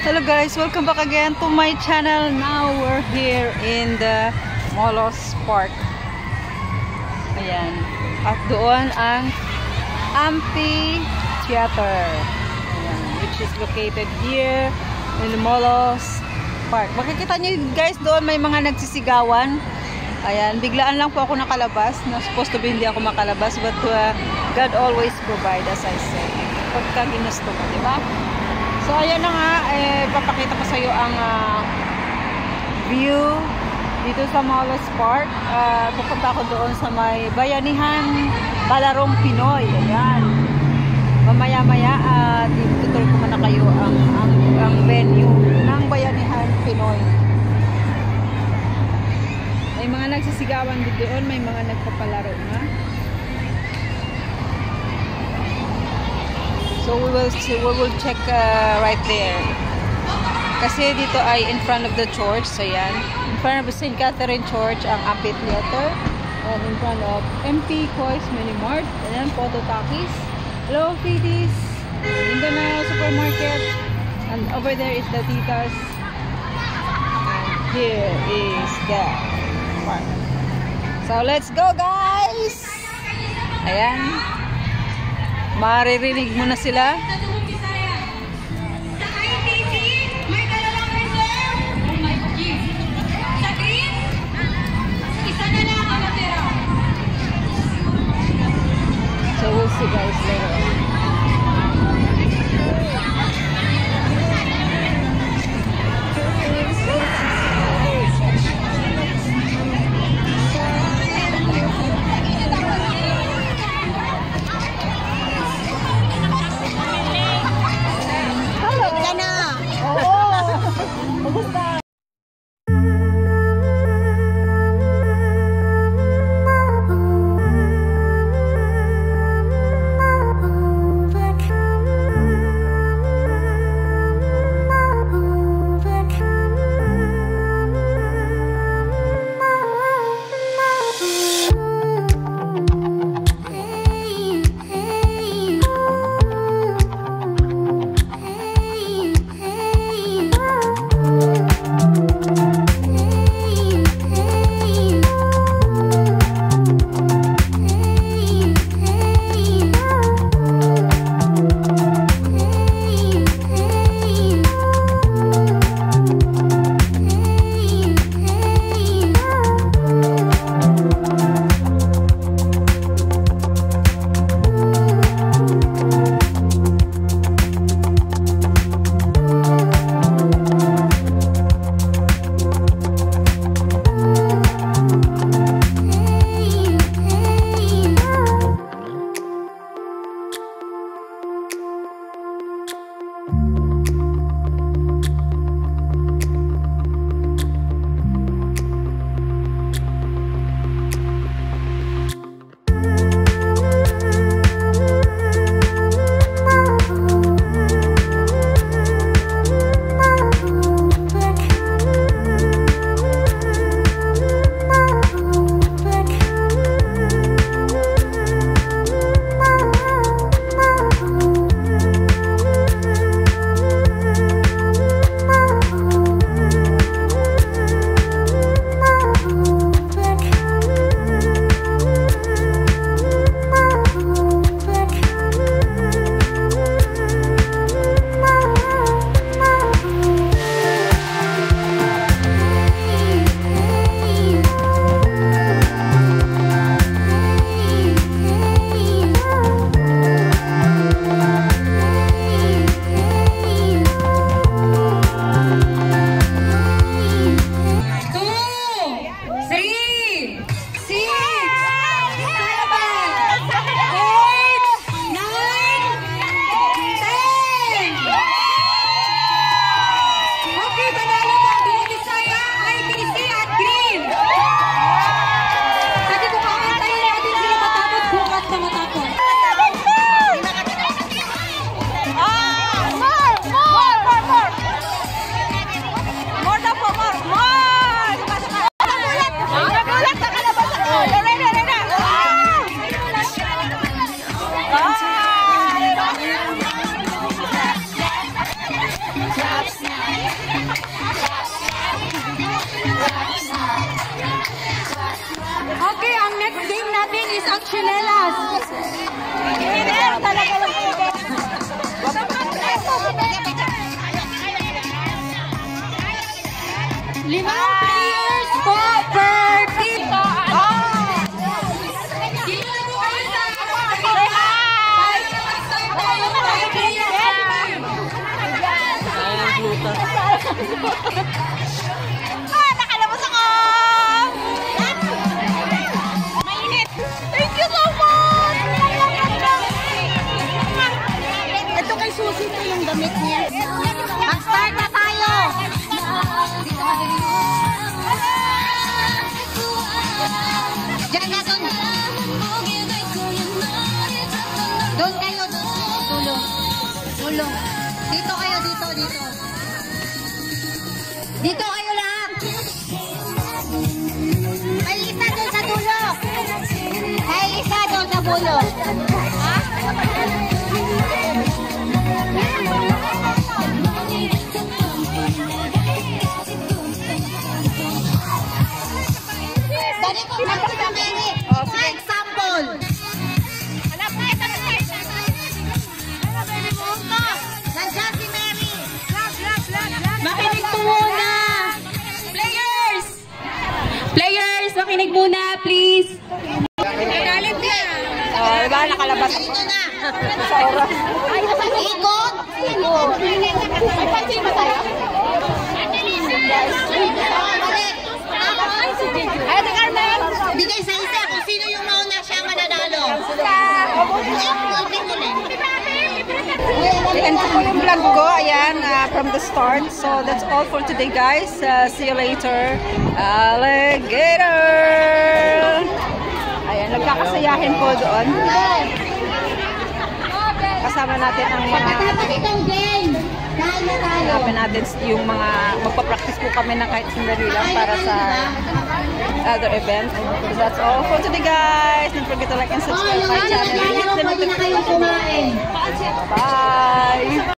Hello guys, welcome back again to my channel. Now we're here in the Molos Park. Ayan. At doon ang amphitheater. Ayan, which is located here in the Molos Park. Makikita nyo guys, doon may mga nagsisigawan. Ayan, biglaan lang po ako nakalabas. Na supposed to be hindi ako makalabas, but God always provide, as I say. Pagka ginusto mo, di ba? So ayan na nga, papakita ko sa iyo ang view dito sa Molos Park. Pupunta ako doon sa may Bayanihan Palarong Pinoy. Ayan. Mamaya-maya, tutur ko muna kayo ang venue ng Bayanihan Pinoy. May mga nagsisigawan doon, may mga nagpapalaro na. So we will check right there. Kasi dito ay in front of the church. So yan. In front of St. Catherine Church ang amphitheater. And in front of MP Coys Mini Mart. Ayan, Photo Takis. Hello, Fides. Mindanao Supermarket. And over there is the Titas. And here is the park. So let's go guys! Ayan. Maririnig mo na sila. So we'll see guys later on. Yes! Limang players po per team. Nakalabas ako! Mainit! Thank you so much! Ito kay Susie ito yung damit niya. Mag-start na tayo! Diyan na doon. Doon kayo, doon. Tulong. Tulong. Dito kayo, dito. Dito kayo lahat. May isa doon sa dulo. May isa doon sa dulo. Ha? Dali ko lang sa Mary. Example. Nandiyan si Mary. Makinig po muna! Players, makinig muna, please! Diba, nakalabas Dito na. sa oras. Ikot. May pansin ba tayo? Balik. Ay, Carmen! Bigay sa isa kung sino yung mauna siya mananalo. And po yung vlog ko, ayan, from the start. So, that's all for today, guys. See you later. Alligator! Ayan, nagkakasayahin po doon. Kasama natin ang mga... Pagkatapos itong game, kain na tayo. Hanapin natin yung mga... Magpa-practice po kami ng kahit sandali lang para sa other event. So, that's all for today, guys. Don't forget to like and subscribe my channel. Hit the Pwede na kayo notification bell. kumain. Bye!